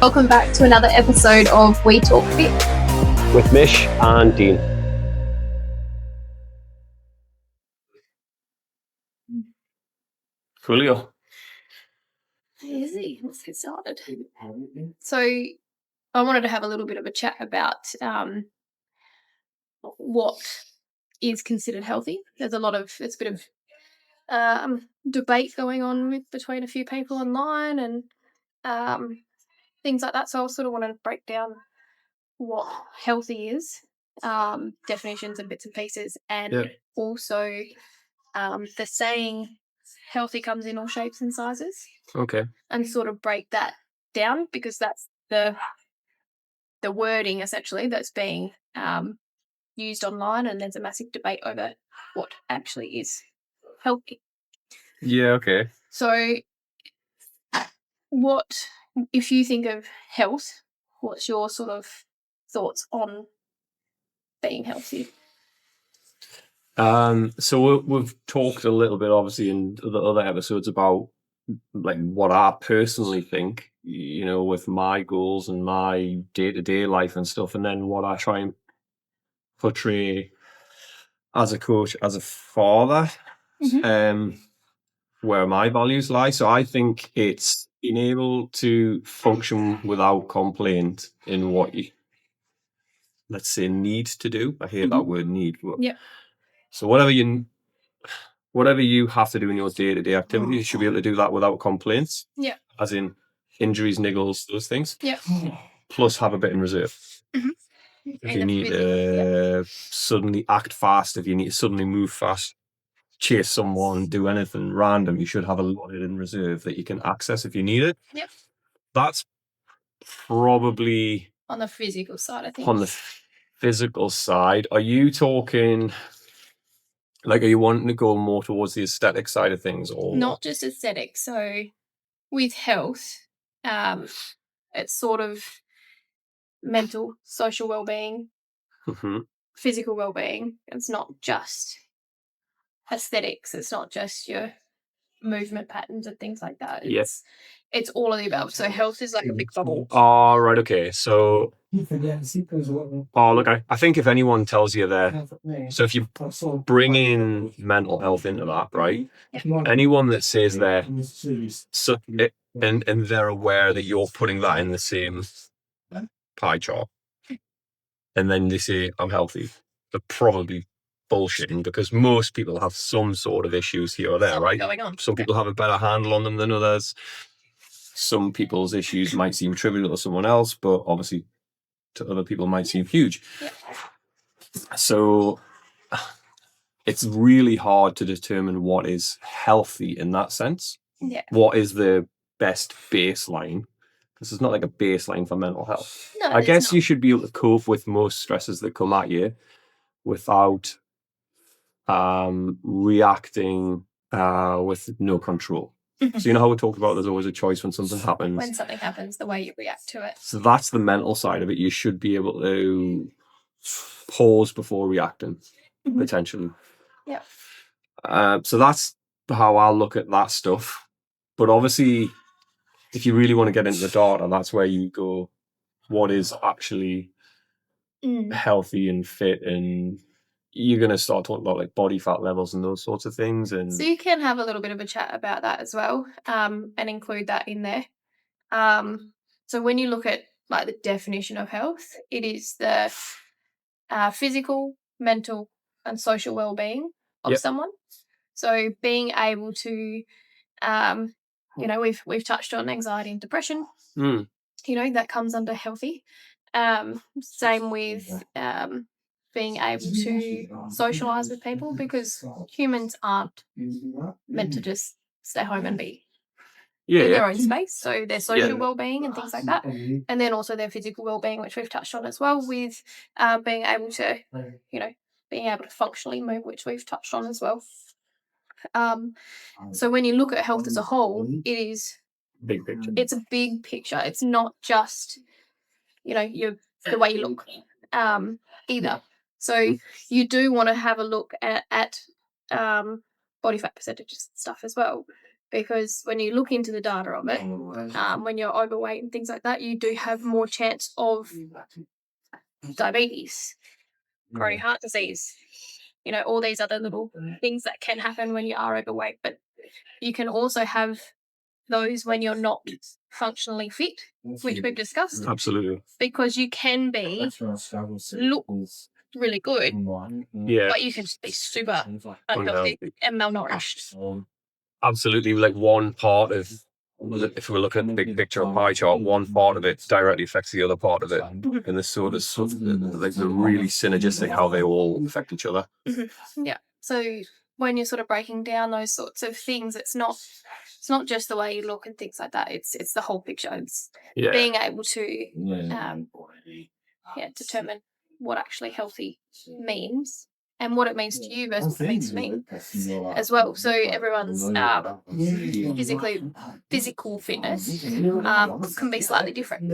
Welcome back to another episode of We Talk Fit with Mish and Dean. Coolio. Easy. Let's get started. So I wanted to have a little bit of a chat about what is considered healthy. There's a bit of debate going on between a few people online and things like that. So I sort of want to break down what healthy is, definitions and bits and pieces, and also the saying healthy comes in all shapes and sizes. Okay. And sort of break that down, because that's the wording essentially that's being used online, and there's a massive debate over what actually is healthy. Yeah, okay. So what, if you think of health, what's your sort of thoughts on being healthy? So we've talked a little bit, obviously, in the other episodes about like what I personally think, with my goals and my day-to-day life and stuff, and then what I try and portray as a coach, as a father, where my values lie. So I think it's being able to function without complaint in what you, let's say, need to do. I hate that word need. But so whatever you have to do in your day-to-day activities, you should be able to do that without complaints. Yeah. As in injuries, niggles, those things. Yeah. Plus have a bit in reserve. If you need to suddenly act fast, if you need to suddenly move fast, chase someone, do anything random, you should have a lot in reserve that you can access if you need it. Yep. That's probably on the physical side, I think. On the physical side, are you talking, like, are you wanting to go more towards the aesthetic side of things, or not just aesthetic? So with health, it's sort of mental, social well-being, physical well-being. It's not just aesthetics. It's not just your movement patterns and things like that. It's all of the above. So health is like a big bubble. Oh, right, okay. So, look, I think if anyone tells you so if you bring in mental health into that, right? Anyone that says and they're aware that you're putting that in the same pie chart, and then they say, I'm healthy, they're probably bullshitting, because most people have some sort of issues here or there, right? Going on. Some people have a better handle on them than others. Some people's issues might seem trivial to someone else, but obviously to other people might seem huge. Yeah. So it's really hard to determine what is healthy in that sense. Yeah. What is the best baseline? This is not like a baseline for mental health. No, I guess you should be able to cope with most stresses that come at you without reacting with no control. So you know how we talked about there's always a choice when something happens. When something happens, the way you react to it. So that's the mental side of it. You should be able to pause before reacting, potentially. Yeah. So that's how I'll look at that stuff. But obviously, if you really want to get into the data, that's where you go, what is actually healthy and fit, and you're going to start talking about like body fat levels and those sorts of things. And so you can have a little bit of a chat about that as well, and include that in there. So when you look at like the definition of health, it is the physical, mental, and social well-being of someone. So being able to, we've touched on anxiety and depression. That comes under healthy. Same with being able to socialize with people, because humans aren't meant to just stay home and be in their own space. So their social well-being and things like that, and then also their physical well-being, which we've touched on as well, with being able to, being able to functionally move, which we've touched on as well. So when you look at health as a whole, it is big picture. It's a big picture. It's not just the way you look either. So you do want to have a look at body fat percentages and stuff as well, because when you look into the data of it, when you're overweight and things like that, you do have more chance of diabetes, coronary heart disease, all these other little things that can happen when you are overweight. But you can also have those when you're not functionally fit, which we've discussed. Absolutely. Because you can look really good, but you can be super unhealthy and malnourished. Absolutely. Like one part of, if we look at the big picture of pie chart, one part of it directly affects the other part of it. And there's sort of like they're really synergistic how they all affect each other. Yeah. So when you're sort of breaking down those sorts of things, it's not just the way you look and things like that. It's the whole picture. It's being able to determine what actually healthy means and what it means to you versus what it means to me as well. So everyone's physical fitness can be slightly different.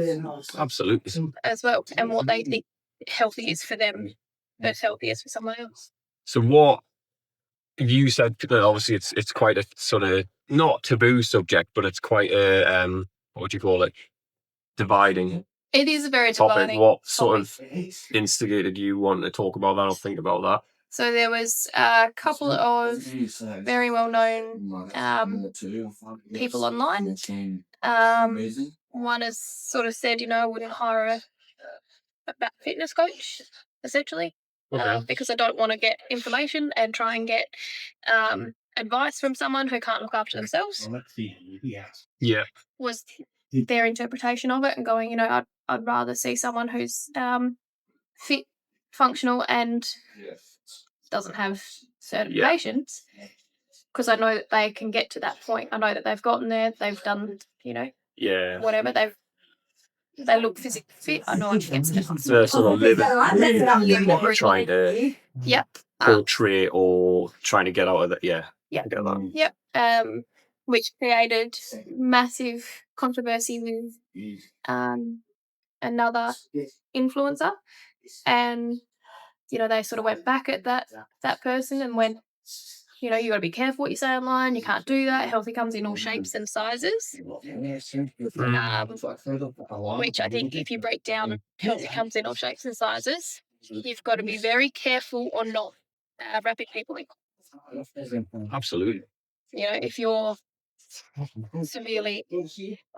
Absolutely. As well, and what they think healthy is for them versus healthy is for someone else. So what you said, obviously it's quite a sort of not taboo subject, but it's quite a what would you call it? Dividing. It is a very topic. dividing What sort of instigated you want to talk about that or think about that? So there was a couple of very well-known people online. One has sort of said, I wouldn't hire a fitness coach, essentially, because I don't want to get information and try and get advice from someone who can't look after themselves. Yeah. Was their interpretation of it, and going, I'd rather see someone who's fit, functional, and doesn't have certifications, because I know that they can get to that point. I know that they've gotten there. They've done, whatever they look physically fit. I know I can get to that. They're sort of living trying to portray or trying to get out of that. Yeah. Yeah. I get that. Yep. Which created massive controversy with another influencer, and they sort of went back at that person and went, you got to be careful what you say online. You can't do that. Healthy comes in all shapes and sizes. Which I think, if you break down healthy comes in all shapes and sizes, you've got to be very careful on not wrapping people in. Absolutely. If you're severely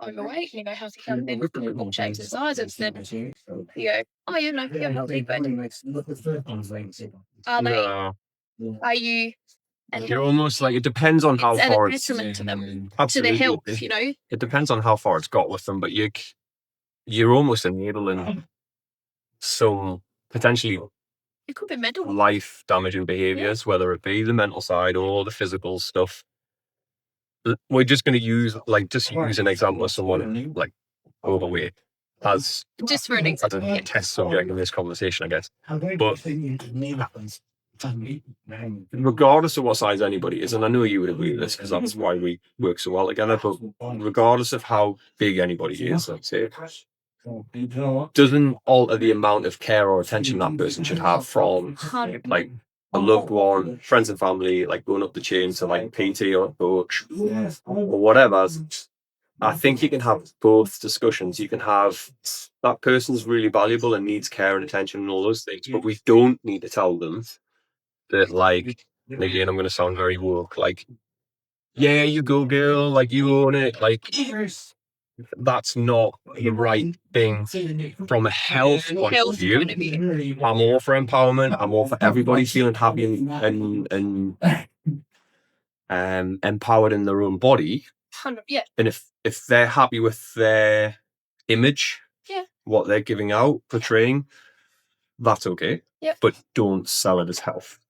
overweight, healthy comes in all shapes and sizes, then you go, oh, you're healthy, but are you? And you're almost like, it depends on how far it's to them, to their health, It depends on how far it's got with them, but you're almost enabling some potentially, it could be mental, life damaging behaviors, whether it be the mental side or the physical stuff. We're just going to use an example of someone like overweight as just for an example, a test subject in this conversation, I guess. But regardless of what size anybody is, and I know you would agree with this because that's why we work so well together, but regardless of how big anybody is, let's say, doesn't alter the amount of care or attention that person should have from like a loved one, friends and family, like going up the chain to like PT or a coach or whatever. I think you can have both discussions. You can have that person's really valuable and needs care and attention and all those things, but we don't need to tell them that, like, and again, I'm going to sound very woke, like, yeah, you go girl, like, you own it, like, that's not the right thing from a health point of view. I'm all for empowerment. I'm all for everybody feeling happy and empowered in their own body. Yeah. And if they're happy with their image, what they're giving out, portraying, that's okay. Yeah. But don't sell it as health.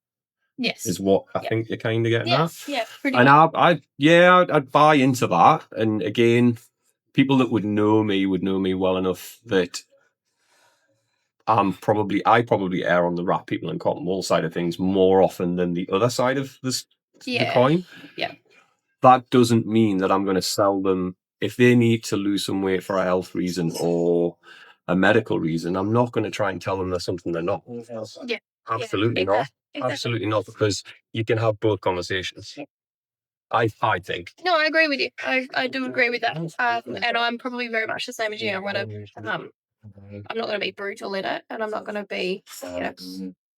Yes. Is what I think you're kind of getting at. Yeah, pretty and much. I'd buy into that. And again, people that would know me well enough that I probably err on the wrap people and cotton wool side of things more often than the other side of the coin. Yeah. That doesn't mean that I'm going to sell them if they need to lose some weight for a health reason or a medical reason. I'm not going to try and tell them there's something they're not. Yeah. Absolutely not. Exactly. Absolutely not, because you can have both conversations. I think. No, I agree with you. I do agree with that. And I'm probably very much the same as you. I'm not going to be brutal in it, and I'm not going to be,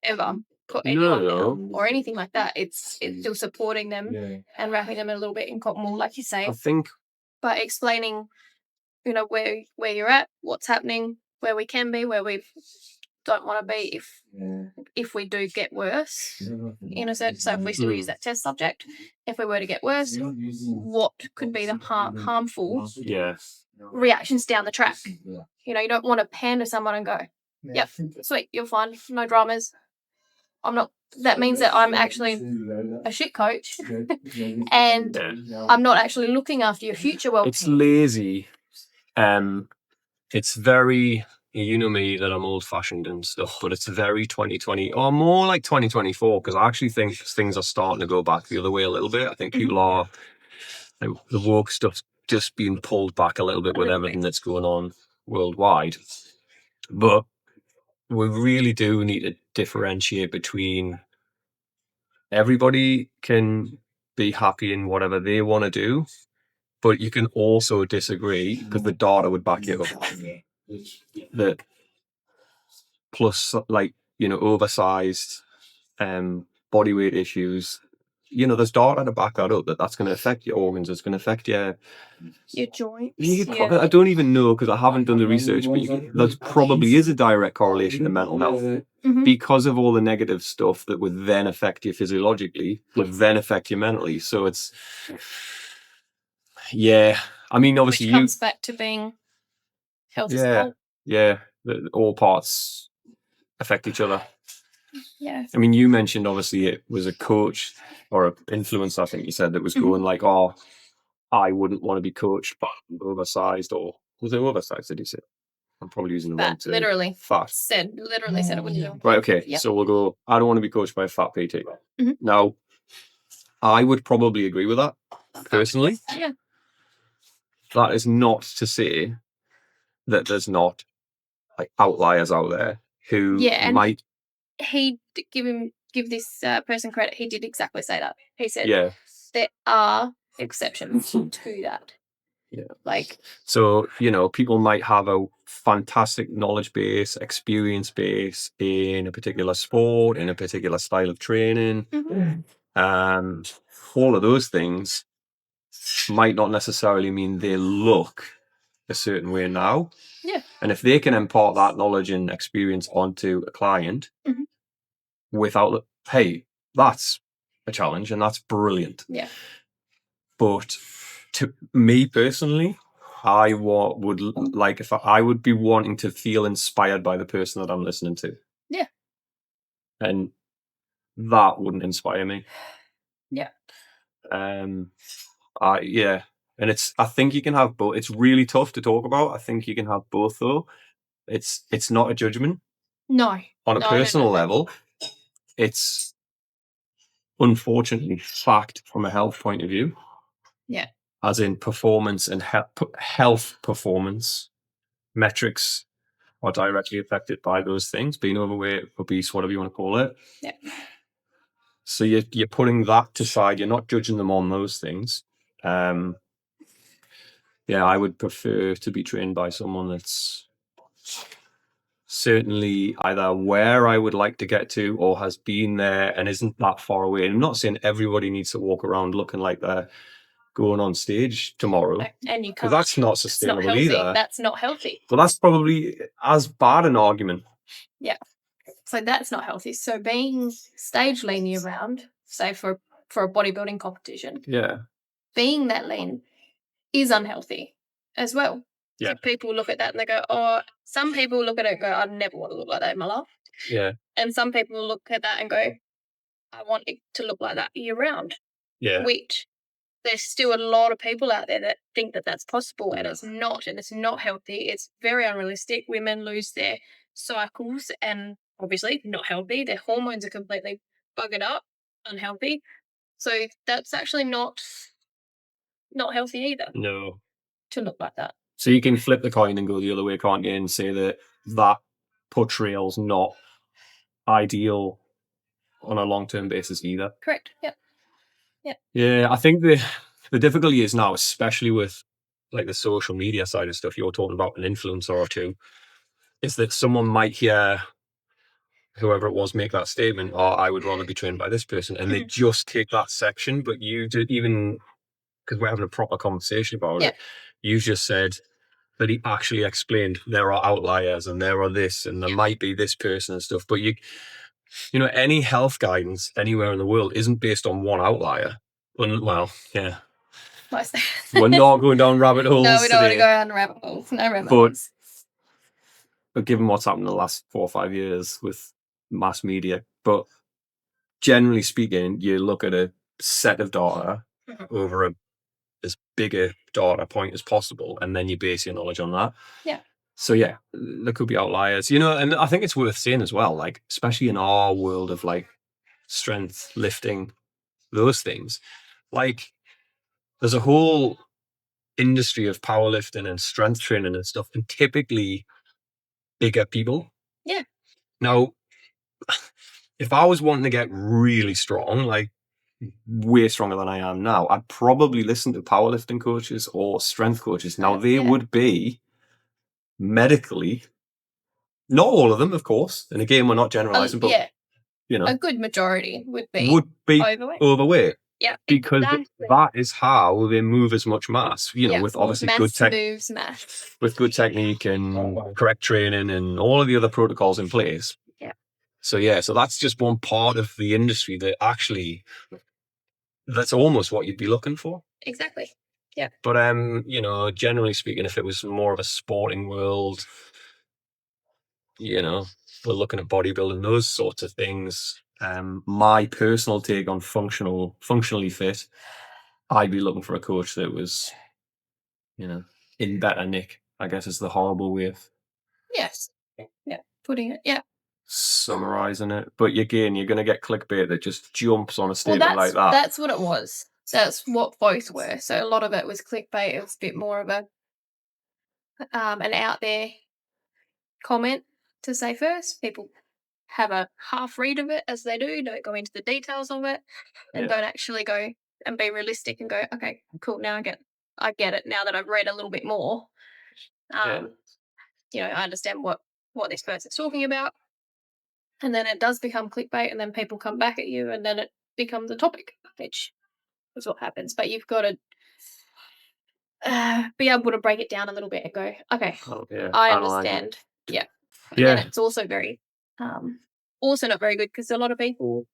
ever put anyone down or anything like that. It's still supporting them and wrapping them a little bit in cotton wool, like you say. I think. But explaining, where you're at, what's happening, where we can be, where we don't want to be if we do get worse, in a sense. So if we still use that test subject, if we were to get worse, what could be the harmful reactions down the track? You don't want to pander someone and go, yep, sweet, you're fine, no dramas. That means that I'm actually a shit coach and I'm not actually looking after your future well-being. It's lazy. It's very, you know me, that I'm old-fashioned and stuff, but it's very 2020, or more like 2024, because I actually think things are starting to go back the other way a little bit. I think people are, the woke stuff's just being pulled back a little bit with everything that's going on worldwide. But we really do need to differentiate between everybody can be happy in whatever they want to do, but you can also disagree, because the data would back it up. That plus, oversized body weight issues, there's data to back that up, that's going to affect your organs, it's going to affect your joints. I don't even know, because I haven't done the research, but there probably is a direct correlation to mental health, because of all the negative stuff that would then affect you physiologically, would then affect you mentally. So it's, I mean, obviously, which comes back to being healthy. All parts affect each other. Yeah. I mean, you mentioned obviously it was a coach or an influencer, I think you said, that was going like, oh, I wouldn't want to be coached by oversized, or was it oversized, did you say? I'm probably using the wrong term. Literally. Fat. Literally said it wouldn't do. Right, okay. Yep. So we'll go, I don't want to be coached by a fat PT. Now, I would probably agree with that, personally. Yeah. That is not to say that there's not outliers out there who might. He give this person credit. He did exactly say that. He said there are exceptions to that. Yeah. So, people might have a fantastic knowledge base, experience base in a particular sport, in a particular style of training. All of those things might not necessarily mean they look a certain way now. Yeah. And if they can impart that knowledge and experience onto a client without, hey, that's a challenge and that's brilliant. Yeah. But to me personally, I would be wanting to feel inspired by the person that I'm listening to. Yeah. And that wouldn't inspire me. Yeah. And I think you can have both. It's really tough to talk about. I think you can have both though. It's not a judgment. No. On a personal level, it's unfortunately fact from a health point of view. Yeah. As in performance and health performance metrics are directly affected by those things, being overweight, obese, whatever you want to call it. Yeah. So you're putting that to side. You're not judging them on those things. I would prefer to be trained by someone that's certainly either where I would like to get to or has been there and isn't that far away. And I'm not saying everybody needs to walk around looking like they're going on stage tomorrow. And you can't. Because that's not sustainable either. That's not healthy. But that's probably as bad an argument. Yeah. So that's not healthy. So being stage lean year round, say for a bodybuilding competition, being that lean is unhealthy as well. Yeah. So people look at that and they go, oh, some people look at it and go, I never want to look like that in my life. Yeah. And some people look at that and go, I want it to look like that year round. Yeah. Which there's still a lot of people out there that think that that's possible, and it's not, and it's not healthy. It's very unrealistic. Women lose their cycles and obviously not healthy. Their hormones are completely buggered up, unhealthy. So that's actually not healthy either. No. To look like that. So you can flip the coin and go the other way, can't you, and say that portrayal's not ideal on a long-term basis either. Correct. Yep. Yeah, I think the difficulty is now, especially with like the social media side of stuff, you're talking about an influencer or two, is that someone might hear whoever it was make that statement, or I would rather be trained by this person, and they just take that section. But you did, even because we're having a proper conversation about it, you just said that he actually explained there are outliers and there are this and there might be this person and stuff. But you know, any health guidance anywhere in the world isn't based on one outlier. Well, yeah. We're not going down rabbit holes. No, we don't want to today, go down rabbit holes. No rabbit holes. But given what's happened in the last 4 or 5 years with mass media, but generally speaking, you look at a set of data over as big a data point as possible, and then you base your knowledge on that. Yeah. So yeah, there could be outliers, you know, and I think it's worth saying as well, like, especially in our world of like strength, lifting, those things, like there's a whole industry of powerlifting and strength training and stuff, and typically bigger people. Yeah. Now, if I was wanting to get really strong, like way stronger than I am now, I'd probably listen to powerlifting coaches or strength coaches. Now, they would be medically, not all of them, of course, and again, we're not generalizing, but you know, a good majority would be overweight. Yeah, because that is how they move as much mass, you know, with obviously good mass. with good technique and correct training and all of the other protocols in place. Yeah. So that's just one part of the industry that actually, that's almost what you'd be looking for. Exactly. Yeah. But you know, generally speaking, if it was more of a sporting world, you know, we're looking at bodybuilding, those sorts of things. My personal take on functionally fit, I'd be looking for a coach that was, you know, in better nick, I guess is the horrible way of putting it. Summarizing it. But again, you're going to get clickbait that just jumps on a statement like that. That's what it was. That's what both were. So a lot of it was clickbait. It was a bit more of a an out there comment to say first. People have a half read of it as they do, don't go into the details of it, and don't actually go and be realistic and go, okay, cool, now I get it now that I've read a little bit more. You know, I understand what this person's talking about. And then it does become clickbait, and then people come back at you, and then it becomes a topic, which is what happens. But you've got to be able to break it down a little bit and go, okay, I understand. Yeah. And then it's also very, also not very good because a lot of people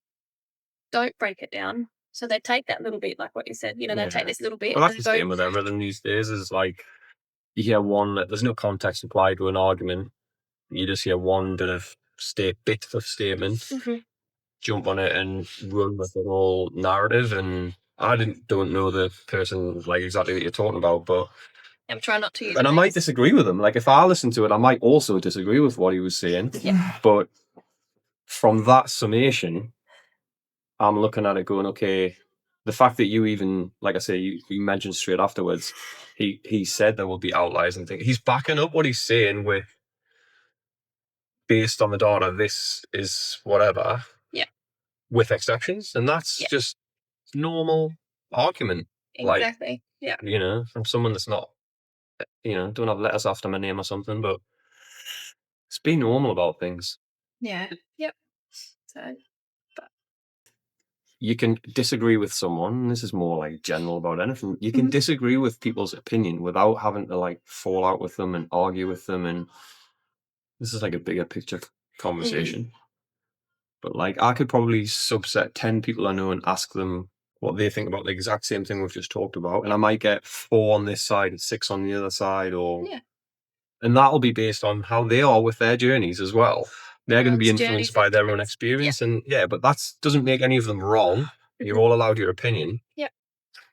don't break it down. So they take that little bit, like what you said, you know, they take this little bit. Well, that's the same with everything these days, is like, you hear one, there's no context applied to an argument. You just hear one bit of statement, jump on it and run with the whole narrative. And I don't know the person like exactly that you're talking about, but I'm trying not to use and I might disagree with him. Like, if I listen to it, I might also disagree with what he was saying. Yeah. But from that summation, I'm looking at it going, okay, the fact that you even, like I say, you mentioned straight afterwards, he said there will be outliers and things. He's backing up what he's saying with, based on the data, this is whatever. Yeah. With exceptions. And that's just normal argument. Exactly. Like, you know, from someone that's not, you know, don't have letters after my name or something, but it's being normal about things. Yeah. Yep. So, you can disagree with someone, and this is more like general about anything. You can disagree with people's opinion without having to like fall out with them and argue with them. And this is like a bigger picture conversation. But like, I could probably subset 10 people I know and ask them what they think about the exact same thing we've just talked about. And I might get 4 on this side and 6 on the other side, or and that'll be based on how they are with their journeys as well. They're going to be influenced by their own experience. And but that doesn't make any of them wrong. You're all allowed your opinion. Yeah.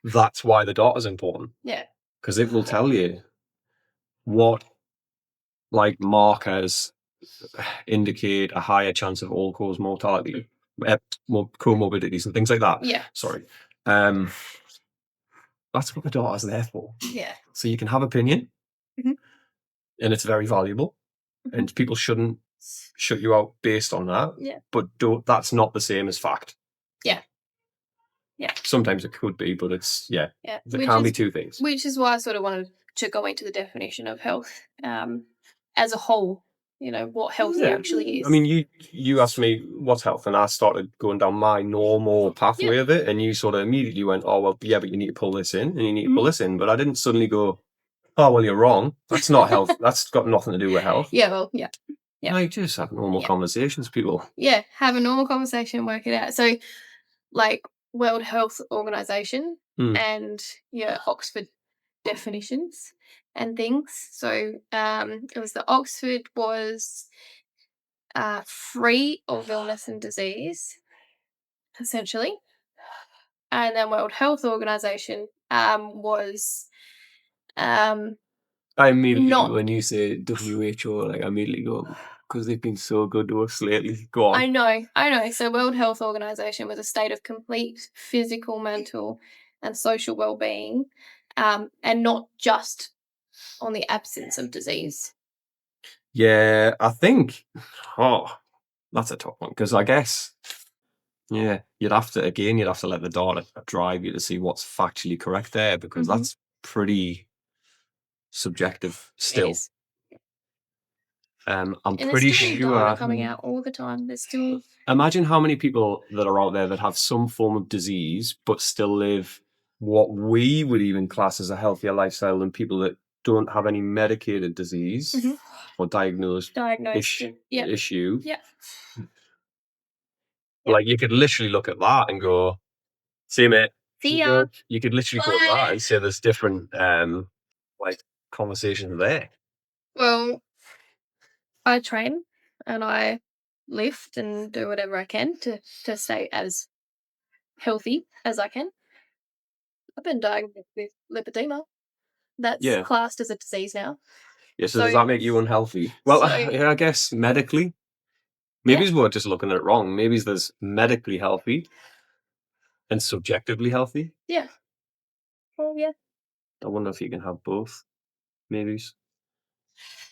That's why the data is important. Yeah. Because it will tell you what like markers indicate a higher chance of all-cause mortality, comorbidities and things like that. Yeah. Sorry. That's what the data is there for. Yeah. So you can have opinion, and it's very valuable, and people shouldn't shut you out based on that. Yeah. But that's not the same as fact. Yeah. Yeah. Sometimes it could be, but it's there Which can be is two things. which is why I sort of wanted to go into the definition of health as a whole. You know what healthy actually is. I mean, you asked me what's health, and I started going down my normal pathway of it, and you sort of immediately went, "Oh well, yeah, but you need to pull this in, and you need to pull this in." But I didn't suddenly go, "Oh well, you're wrong. That's not health. That's got nothing to do with health." Yeah, well, yeah. Like, just have normal conversations, people. Yeah, have a normal conversation, work it out. So, like World Health Organization and your Oxford definitions and things. So, it was the Oxford was free of illness and disease, essentially, and then World Health Organization was I immediately, not. when you say WHO, like I immediately go, because they've been so good to us lately. Go on. I know. So World Health Organization was a state of complete physical, mental, and social well-being, and not just on the absence of disease. Yeah, I think, that's a tough one, because I guess, you'd have to let the data drive you to see what's factually correct there, because that's pretty subjective still. It is. I'm And pretty there's still sure. data coming out all the time. There's still. Imagine how many people that are out there that have some form of disease but still live what we would even class as a healthier lifestyle than people that don't have any medicated disease or diagnosed issue. Yeah. Like, you could literally look at that and go, "See, mate." See ya. You could literally go at that and say there's different like conversations there. Well, I train and I lift and do whatever I can to stay as healthy as I can. I've been diagnosed with lipedema. That's classed as a disease now. Yeah, so does that make you unhealthy? Well, I guess medically. Maybe we're just looking at it wrong. Maybe there's medically healthy and subjectively healthy. Yeah. Oh, yeah. I wonder if you can have both. Maybe.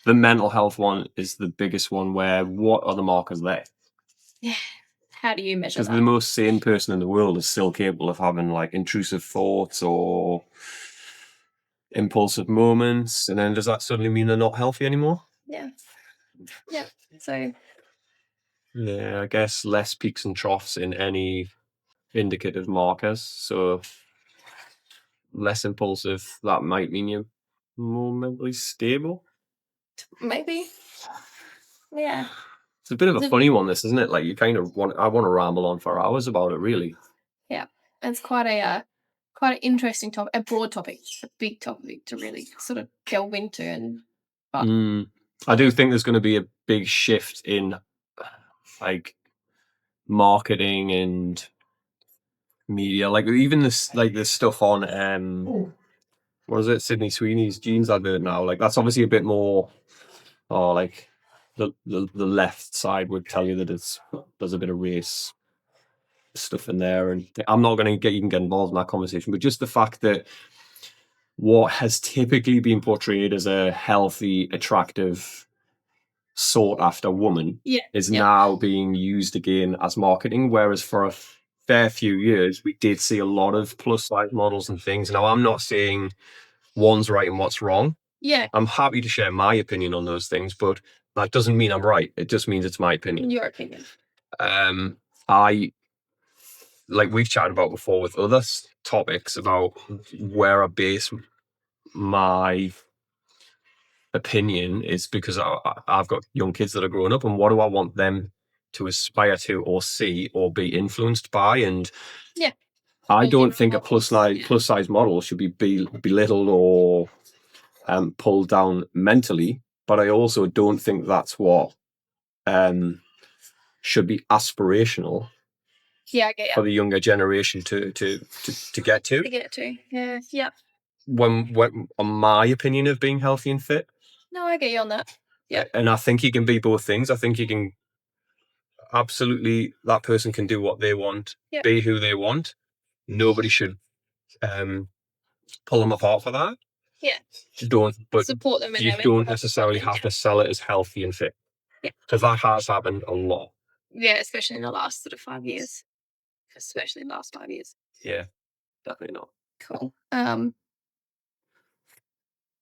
The mental health one is the biggest one, where what are the markers there? Yeah. How do you measure Because that? the most sane person in the world is still capable of having like intrusive thoughts or impulsive moments, and then does that suddenly mean they're not healthy anymore? Yeah. So yeah, I guess less peaks and troughs in any indicative markers. So less impulsive, that might mean you're more mentally stable. Maybe. Yeah. It's a bit of a funny one, this, isn't it? Like, you kind of I want to ramble on for hours about it, really. Yeah. It's quite an interesting topic, a broad topic, a big topic to really sort of delve into. I do think there's going to be a big shift in like marketing and media, like even this, like this stuff on what is it, Sydney Sweeney's jeans advert now. Like, that's obviously a bit more, like the left side would tell you that there's a bit of race stuff in there, and I'm not going to even get involved in that conversation, but just the fact that what has typically been portrayed as a healthy, attractive, sought after woman is now being used again as marketing, whereas for a fair few years we did see a lot of plus size models and things. Now, I'm not saying one's right and what's wrong. I'm happy to share my opinion on those things, but that doesn't mean I'm right. It just means it's my opinion. Your opinion. I, like we've chatted about before with other topics, about where I base my opinion is because I've got young kids that are growing up, and what do I want them to aspire to or see or be influenced by? And I don't think a plus size model should be belittled or pulled down mentally, but I also don't think that's what should be aspirational. I get you. For the younger generation to get to. To get to. Yeah. When on my opinion of being healthy and fit. No, I get you on that. Yeah. And I think you can be both things. I think you can absolutely, that person can do what they want, be who they want. Nobody should pull them apart for that. Yeah. But support them. You don't necessarily have to sell it as healthy and fit. Yeah. Because that has happened a lot. Yeah, especially in the last sort of 5 years. Especially in the last 5 years. Yeah, definitely not. Cool.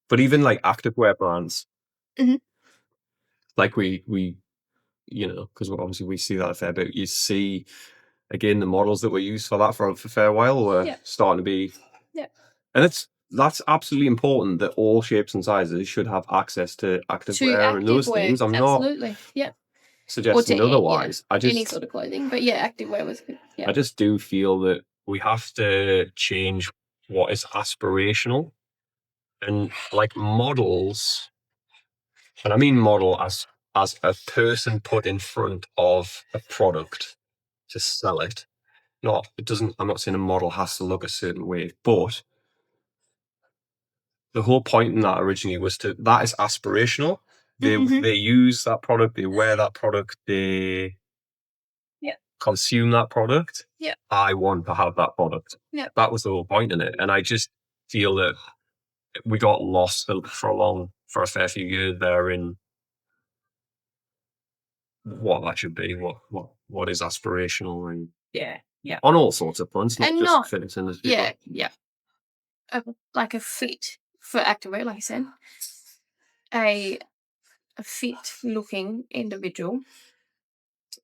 But even like activewear brands, Mhm. like we because obviously we see that a fair bit. You see, again, the models that were used for that for a fair while were starting to be, and that's absolutely important that all shapes and sizes should have access to activewear and those things. I'm absolutely. not suggesting otherwise. I any just sort of clothing, but activewear was good. Yeah. I just do feel that we have to change what is aspirational, and like models, and I mean model as a person put in front of a product to sell it. I'm not saying a model has to look a certain way, but the whole point in that originally was that is aspirational. They use that product, they wear that product, they consume that product. Yeah. I want to have that product. Yeah. That was the whole point in it. And I just feel that we got lost for a fair few years there in what that should be, what is aspirational, and on all sorts of fronts, not just fitness industry. Like a fit for activewear, like I said, a fit looking individual,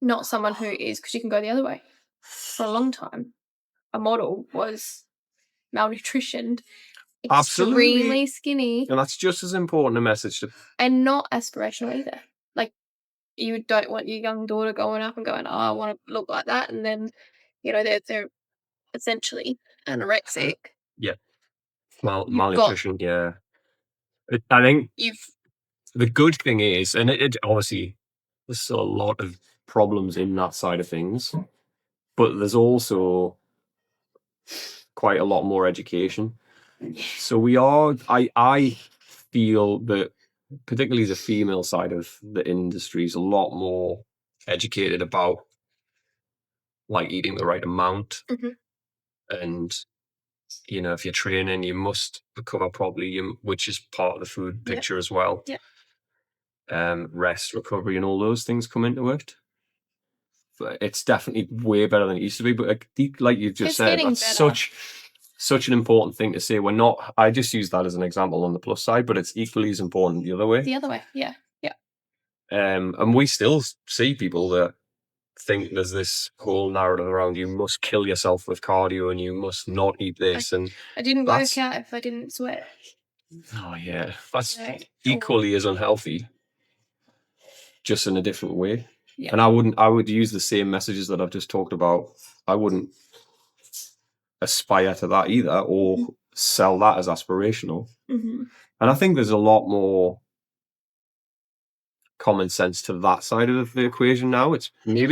not someone who is, because you can go the other way. For a long time, a model was malnutritioned, extremely skinny, and that's just as important a message and not aspirational either. Like, you don't want your young daughter going up and going, "Oh, I want to look like that," and then they're essentially anorexic. Yeah. Malnutrition. I think the good thing is, and it obviously there's still a lot of problems in that side of things, but there's also quite a lot more education. So I feel that particularly the female side of the industry is a lot more educated about like eating the right amount. And if you're training, you must recover properly, which is part of the food picture as well. Rest, recovery, and all those things come into it. But it's definitely way better than it used to be. But like you've just said, that's such an important thing to say. I just use that as an example on the plus side, but it's equally as important the other way. Yeah. And we still see people that think there's this whole narrative around you must kill yourself with cardio and you must not eat this. And I didn't work out if I didn't sweat. Oh yeah, that's equally as unhealthy, just in a different way. Yeah. And I would use the same messages that I've just talked about. I wouldn't aspire to that either, or sell that as aspirational. And I think there's a lot more common sense to that side of the equation now. We just need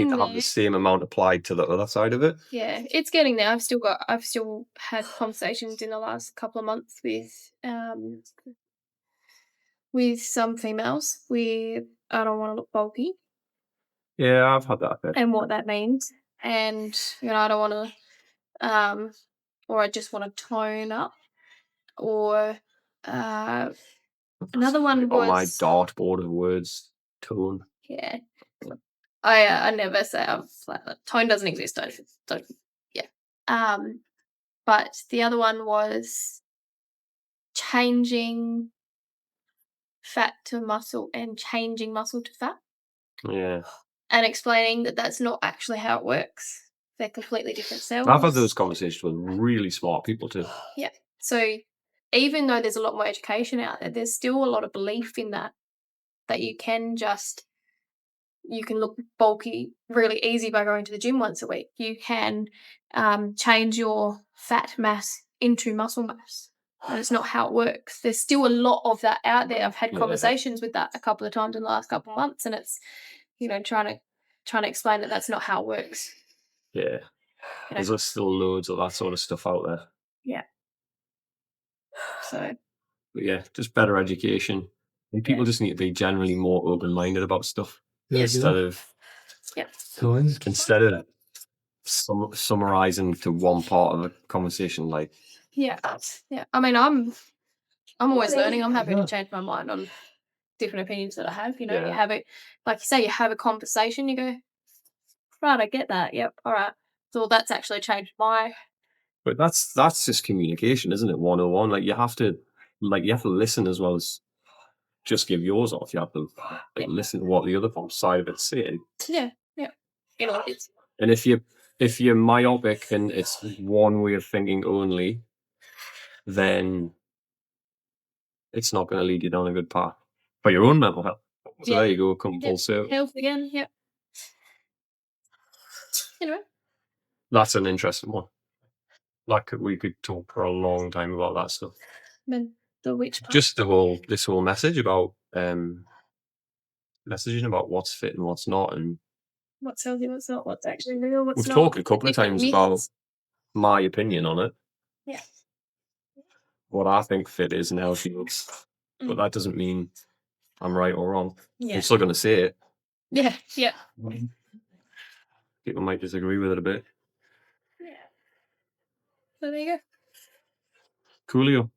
to have the same amount applied to the other side of it. Yeah, it's getting there. I've still had conversations in the last couple of months with some females with, I don't want to look bulky. Yeah, I've had that a bit. And what that means. And I don't want to or I just want to tone up, or another one was on my dartboard of words, tone. Yeah. I never say I'm flat. Tone doesn't exist. Don't. Yeah. But the other one was changing fat to muscle and changing muscle to fat. Yeah. And explaining that that's not actually how it works. They're completely different cells. I've had those conversations with really smart people too. Yeah. So even though there's a lot more education out there, there's still a lot of belief in that you can look bulky really easy by going to the gym once a week. You can change your fat mass into muscle mass. And it's not how it works. There's still a lot of that out there. I've had conversations with that a couple of times in the last couple of months, and it's, trying to explain that that's not how it works. Yeah. There's still loads of that sort of stuff out there. Yeah. So. But yeah, just better education. And people just need to be generally more open-minded about stuff. Instead of summarizing to one part of a conversation, like. Yeah. I mean, I'm always learning. I'm happy to change my mind on different opinions that I have. You have it, like you say, you have a conversation. You go, right, I get that. Yep, all right. So that's actually changed my. But that's just communication, isn't it? 101. Like you have to listen as well as just give yours off. You have to listen to what the other side of it's saying. Yeah. You know, it's. And if you're myopic and it's one way of thinking only, then it's not going to lead you down a good path for your own mental health. So there you go, come full circle. Health again, yep. Anyway. That's an interesting one. Like we could talk for a long time about that stuff. The which part? Just this whole message about messaging about what's fit and what's not, and what's healthy, what's not, what's actually real, what's we've not. talked a couple of times about my opinion on it. Yeah. What I think fit is and healthy is. But that doesn't mean I'm right or wrong. Yeah. I'm still going to say it. Yeah. People might disagree with it a bit. Yeah. So there you go. Coolio.